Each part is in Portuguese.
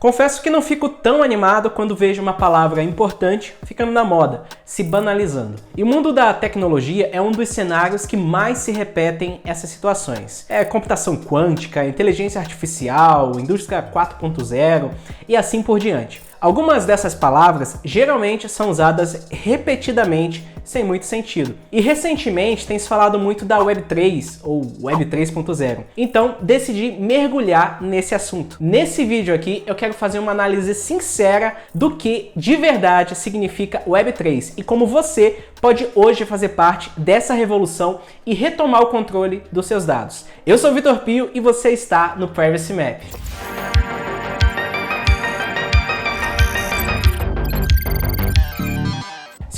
Confesso que não fico tão animado quando vejo uma palavra importante ficando na moda, se banalizando. E o mundo da tecnologia é um dos cenários que mais se repetem essas situações. É computação quântica, inteligência artificial, indústria 4.0 e assim por diante. Algumas dessas palavras geralmente são usadas repetidamente sem muito sentido. E recentemente tem se falado muito da Web3 ou Web 3.0. Então decidi mergulhar nesse assunto. Nesse vídeo aqui eu quero fazer uma análise sincera do que de verdade significa Web3 e como você pode hoje fazer parte dessa revolução e retomar o controle dos seus dados. Eu sou Vitor Pio e você está no Privacy Map.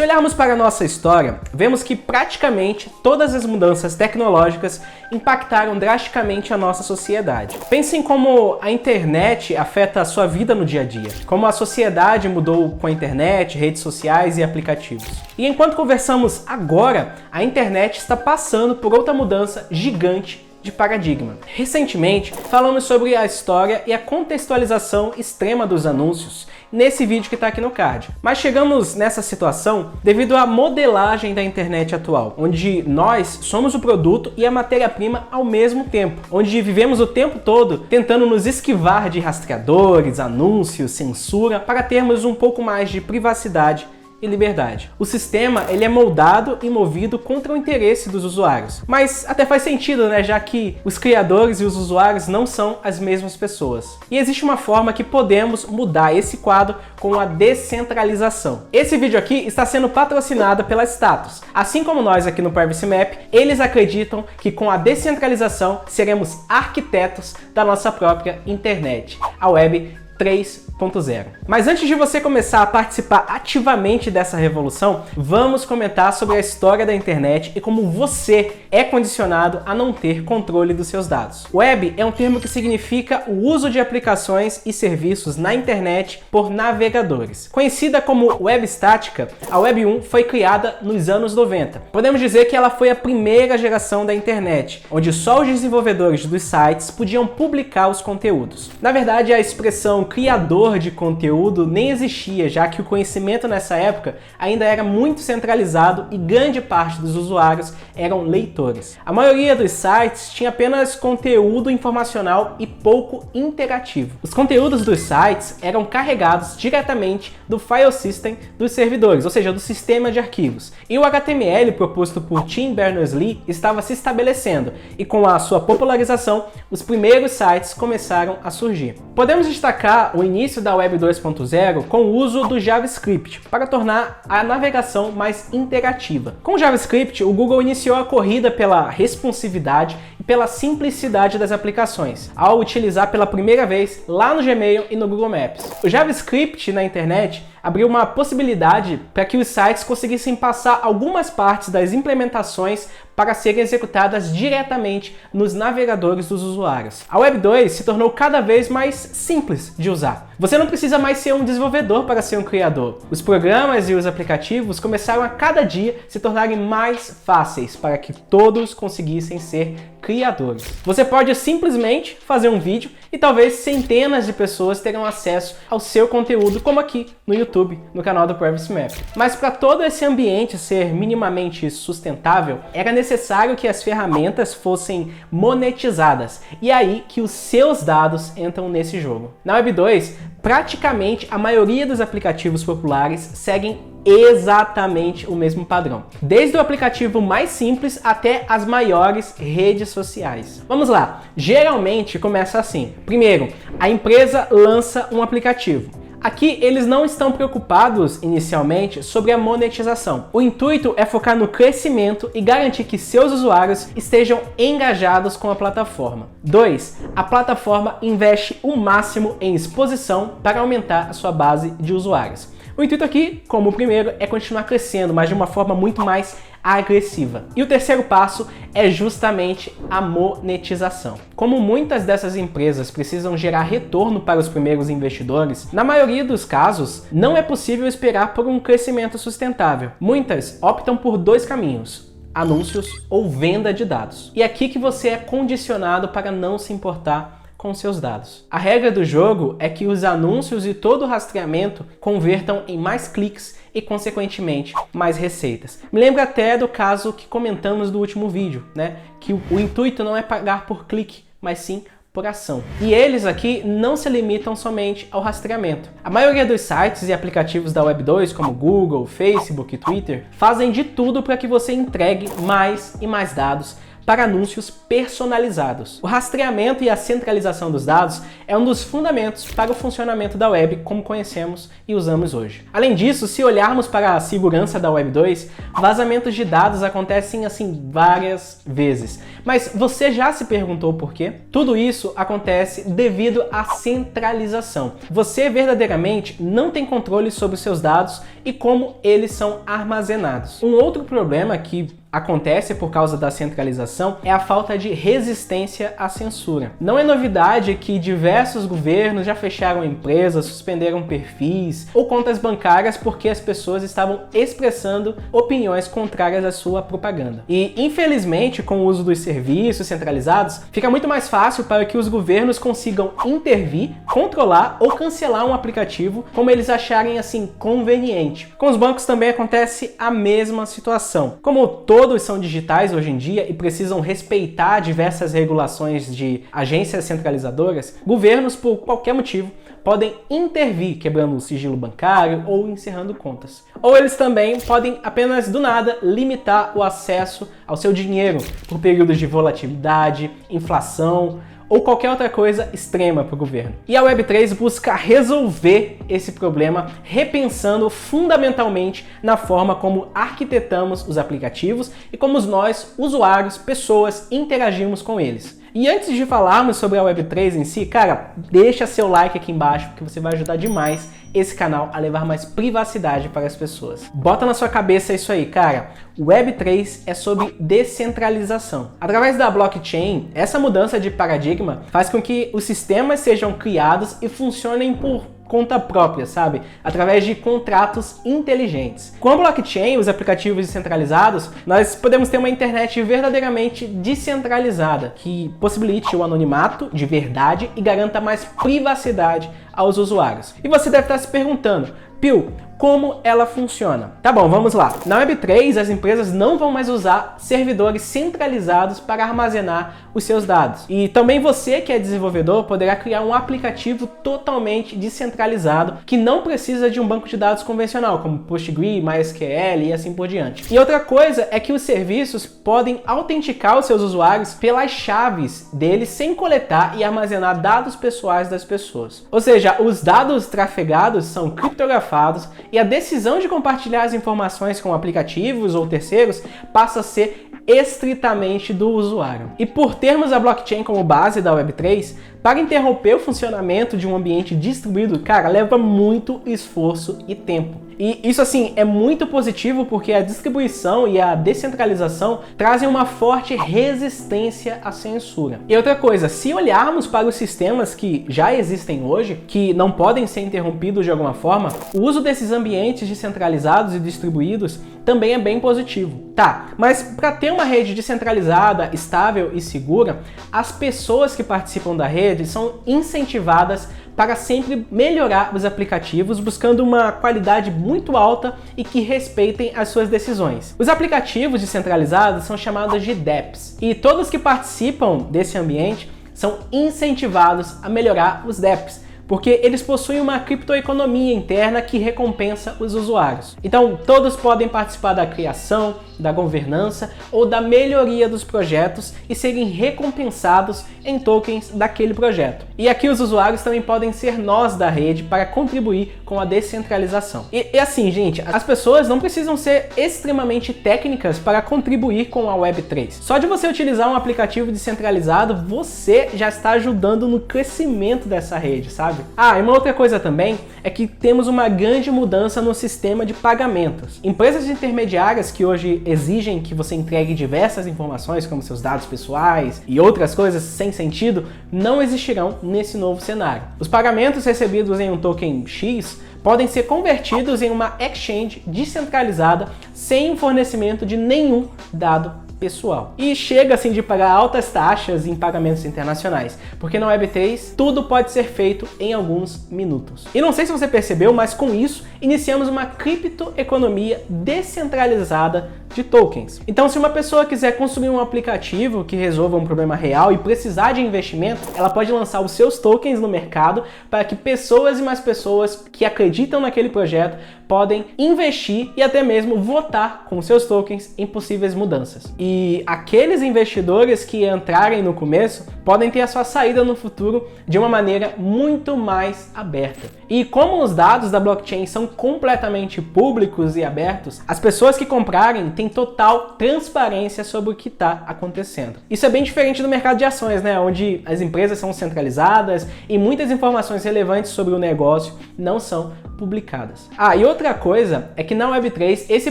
Se olharmos para a nossa história, vemos que praticamente todas as mudanças tecnológicas impactaram drasticamente a nossa sociedade. Pensem como a internet afeta a sua vida no dia a dia, como a sociedade mudou com a internet, redes sociais e aplicativos. E enquanto conversamos agora, a internet está passando por outra mudança gigante de paradigma. Recentemente, falamos sobre a história e a contextualização extrema dos anúncios nesse vídeo que está aqui no card. Mas chegamos nessa situação devido à modelagem da internet atual, onde nós somos o produto e a matéria-prima ao mesmo tempo, onde vivemos o tempo todo tentando nos esquivar de rastreadores, anúncios, censura, para termos um pouco mais de privacidade e liberdade. O sistema ele é moldado e movido contra o interesse dos usuários. Mas até faz sentido, né? Já que os criadores e os usuários não são as mesmas pessoas. E existe uma forma que podemos mudar esse quadro com a descentralização. Esse vídeo aqui está sendo patrocinado pela Status. Assim como nós aqui no Privacy Map, eles acreditam que com a descentralização seremos arquitetos da nossa própria internet, a Web 3.0. Mas antes de você começar a participar ativamente dessa revolução, vamos comentar sobre a história da internet e como você é condicionado a não ter controle dos seus dados. Web é um termo que significa o uso de aplicações e serviços na internet por navegadores. Conhecida como web estática, a Web 1 foi criada nos anos 90. Podemos dizer que ela foi a primeira geração da internet, onde só os desenvolvedores dos sites podiam publicar os conteúdos. Na verdade, a expressão criador de conteúdo nem existia, já que o conhecimento nessa época ainda era muito centralizado e grande parte dos usuários eram leitores. A maioria dos sites tinha apenas conteúdo informacional e pouco interativo. Os conteúdos dos sites eram carregados diretamente do file system dos servidores, ou seja, do sistema de arquivos. E o HTML proposto por Tim Berners-Lee estava se estabelecendo e com a sua popularização, os primeiros sites começaram a surgir. Podemos destacar o início da Web 2.0 com o uso do JavaScript para tornar a navegação mais interativa. Com o JavaScript, o Google iniciou a corrida pela responsividade e pela simplicidade das aplicações, ao utilizar pela primeira vez lá no Gmail e no Google Maps. O JavaScript na internet abriu uma possibilidade para que os sites conseguissem passar algumas partes das implementações para serem executadas diretamente nos navegadores dos usuários. A Web 2 se tornou cada vez mais simples de usar. Você não precisa mais ser um desenvolvedor para ser um criador. Os programas e os aplicativos começaram a cada dia se tornarem mais fáceis para que todos conseguissem ser criadores. Você pode simplesmente fazer um vídeo e talvez centenas de pessoas terão acesso ao seu conteúdo, como aqui no YouTube, no canal do Privacy Map. Mas para todo esse ambiente ser minimamente sustentável, era necessário que as ferramentas fossem monetizadas. E é aí que os seus dados entram nesse jogo. Na Web 2, praticamente a maioria dos aplicativos populares seguem exatamente o mesmo padrão, desde o aplicativo mais simples até as maiores redes sociais. Vamos lá, geralmente começa assim. Primeiro, a empresa lança um aplicativo. Aqui eles não estão preocupados inicialmente sobre a monetização. O intuito é focar no crescimento e garantir que seus usuários estejam engajados com a plataforma. 2. A plataforma investe o máximo em exposição para aumentar a sua base de usuários. O intuito aqui, como o primeiro, é continuar crescendo, mas de uma forma muito mais agressiva. E o terceiro passo é justamente a monetização. Como muitas dessas empresas precisam gerar retorno para os primeiros investidores, na maioria dos casos, não é possível esperar por um crescimento sustentável. Muitas optam por dois caminhos: anúncios ou venda de dados. E é aqui que você é condicionado para não se importar com seus dados. A regra do jogo é que os anúncios e todo o rastreamento convertam em mais cliques e, consequentemente, mais receitas. Me lembra até do caso que comentamos no último vídeo, né? Que o intuito não é pagar por clique, mas sim por ação. E eles aqui não se limitam somente ao rastreamento. A maioria dos sites e aplicativos da Web 2, como Google, Facebook e Twitter, fazem de tudo para que você entregue mais e mais dados para anúncios personalizados. O rastreamento e a centralização dos dados é um dos fundamentos para o funcionamento da web como conhecemos e usamos hoje. Além disso, se olharmos para a segurança da Web 2, vazamentos de dados acontecem assim várias vezes. Mas você já se perguntou por quê? Tudo isso acontece devido à centralização. Você verdadeiramente não tem controle sobre os seus dados e como eles são armazenados. Um outro problema que acontece por causa da centralização é a falta de resistência à censura. Não é novidade que diversos governos já fecharam empresas, suspenderam perfis ou contas bancárias porque as pessoas estavam expressando opiniões contrárias à sua propaganda. E, infelizmente, com o uso dos serviços centralizados, fica muito mais fácil para que os governos consigam intervir, controlar ou cancelar um aplicativo como eles acharem assim conveniente. Com os bancos também acontece a mesma situação. Como todos são digitais hoje em dia e precisam respeitar diversas regulações de agências centralizadoras, governos, por qualquer motivo, podem intervir, quebrando o sigilo bancário ou encerrando contas. Ou eles também podem apenas, do nada, limitar o acesso ao seu dinheiro por períodos de volatilidade, inflação ou qualquer outra coisa extrema para o governo. E a Web3 busca resolver esse problema repensando fundamentalmente na forma como arquitetamos os aplicativos e como nós, usuários, pessoas, interagimos com eles. E antes de falarmos sobre a Web3 em si, cara, deixa seu like aqui embaixo porque você vai ajudar demais esse canal a levar mais privacidade para as pessoas. Bota na sua cabeça isso aí, cara. Web3 é sobre descentralização. Através da blockchain, essa mudança de paradigma faz com que os sistemas sejam criados e funcionem por conta própria, sabe? Através de contratos inteligentes. Com a blockchain, os aplicativos descentralizados, nós podemos ter uma internet verdadeiramente descentralizada, que possibilite o anonimato de verdade e garanta mais privacidade aos usuários. E você deve estar se perguntando, Pio, como ela funciona? Tá bom, vamos lá. Na Web3, as empresas não vão mais usar servidores centralizados para armazenar os seus dados. E também você, que é desenvolvedor, poderá criar um aplicativo totalmente descentralizado que não precisa de um banco de dados convencional, como PostgreSQL, MySQL e assim por diante. E outra coisa é que os serviços podem autenticar os seus usuários pelas chaves deles sem coletar e armazenar dados pessoais das pessoas. Ou seja, os dados trafegados são criptografados e a decisão de compartilhar as informações com aplicativos ou terceiros passa a ser estritamente do usuário. E por termos a blockchain como base da Web3, para interromper o funcionamento de um ambiente distribuído, cara, leva muito esforço e tempo. E isso, assim, é muito positivo porque a distribuição e a descentralização trazem uma forte resistência à censura. E outra coisa, se olharmos para os sistemas que já existem hoje, que não podem ser interrompidos de alguma forma, o uso desses ambientes descentralizados e distribuídos também é bem positivo. Tá, mas para ter uma rede descentralizada, estável e segura, as pessoas que participam da rede são incentivadas para sempre melhorar os aplicativos, buscando uma qualidade muito alta e que respeitem as suas decisões. Os aplicativos descentralizados são chamados de dApps, e todos que participam desse ambiente são incentivados a melhorar os dApps, porque eles possuem uma criptoeconomia interna que recompensa os usuários. Então, todos podem participar da criação, da governança ou da melhoria dos projetos e serem recompensados em tokens daquele projeto. E aqui os usuários também podem ser nós da rede para contribuir com a descentralização. E assim, gente, as pessoas não precisam ser extremamente técnicas para contribuir com a Web3. Só de você utilizar um aplicativo descentralizado, você já está ajudando no crescimento dessa rede, sabe? Ah, e uma outra coisa também é que temos uma grande mudança no sistema de pagamentos. Empresas intermediárias que hoje exigem que você entregue diversas informações, como seus dados pessoais e outras coisas sem sentido, não existirão nesse novo cenário. Os pagamentos recebidos em um token X podem ser convertidos em uma exchange descentralizada sem o fornecimento de nenhum dado pessoal. E chega assim de pagar altas taxas em pagamentos internacionais, porque na Web3 tudo pode ser feito em alguns minutos. E não sei se você percebeu, mas com isso iniciamos uma criptoeconomia descentralizada de tokens. Então, se uma pessoa quiser construir um aplicativo que resolva um problema real e precisar de investimento, ela pode lançar os seus tokens no mercado para que pessoas e mais pessoas que acreditam naquele projeto podem investir e até mesmo votar com seus tokens em possíveis mudanças. E aqueles investidores que entrarem no começo podem ter a sua saída no futuro de uma maneira muito mais aberta. E como os dados da blockchain são completamente públicos e abertos, as pessoas que comprarem têm total transparência sobre o que está acontecendo. Isso é bem diferente do mercado de ações, né? Onde as empresas são centralizadas e muitas informações relevantes sobre o negócio não são publicadas. E outra coisa é que na Web3 esse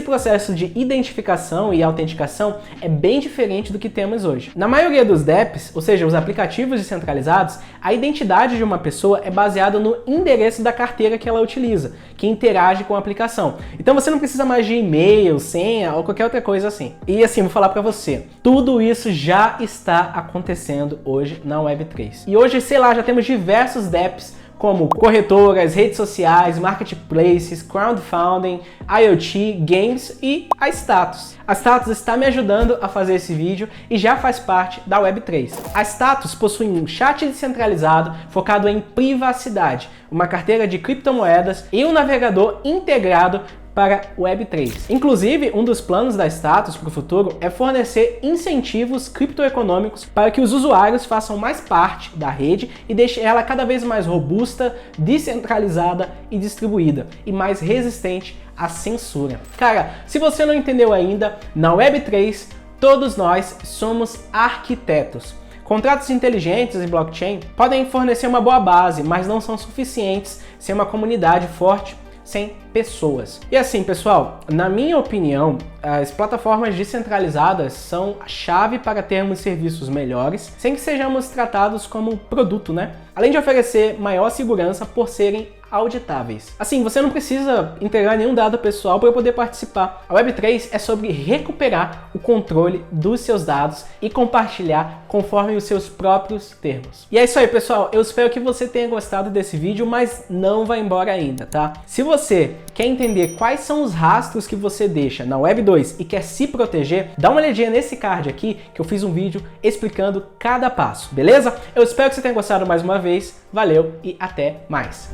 processo de identificação e autenticação é bem diferente do que temos hoje. Na maioria dos dApps, ou seja, os aplicativos descentralizados, a identidade de uma pessoa é baseada no endereço da carteira que ela utiliza, que interage com a aplicação. Então você não precisa mais de e-mail, senha ou qualquer outra coisa assim. E assim, vou falar para você, tudo isso já está acontecendo hoje na Web3. E hoje, sei lá, já temos diversos dApps como corretoras, redes sociais, marketplaces, crowdfunding, IoT, games e a Status. A Status está me ajudando a fazer esse vídeo e já faz parte da Web3. A Status possui um chat descentralizado focado em privacidade, uma carteira de criptomoedas e um navegador integrado para Web3. Inclusive, um dos planos da Status para o futuro é fornecer incentivos criptoeconômicos para que os usuários façam mais parte da rede e deixe ela cada vez mais robusta, descentralizada e distribuída, e mais resistente à censura. Cara, se você não entendeu ainda, na Web3 todos nós somos arquitetos. Contratos inteligentes em blockchain podem fornecer uma boa base, mas não são suficientes sem uma comunidade forte, sem pessoas. E assim, pessoal, na minha opinião, as plataformas descentralizadas são a chave para termos serviços melhores, sem que sejamos tratados como produto, né? Além de oferecer maior segurança por serem auditáveis. Assim, você não precisa entregar nenhum dado pessoal para poder participar. A Web3 é sobre recuperar o controle dos seus dados e compartilhar conforme os seus próprios termos. E é isso aí, pessoal. Eu espero que você tenha gostado desse vídeo, mas não vai embora ainda, tá? Se você quer entender quais são os rastros que você deixa na Web2 e quer se proteger, dá uma olhadinha nesse card aqui que eu fiz um vídeo explicando cada passo, beleza? Eu espero que você tenha gostado mais uma vez. Valeu e até mais!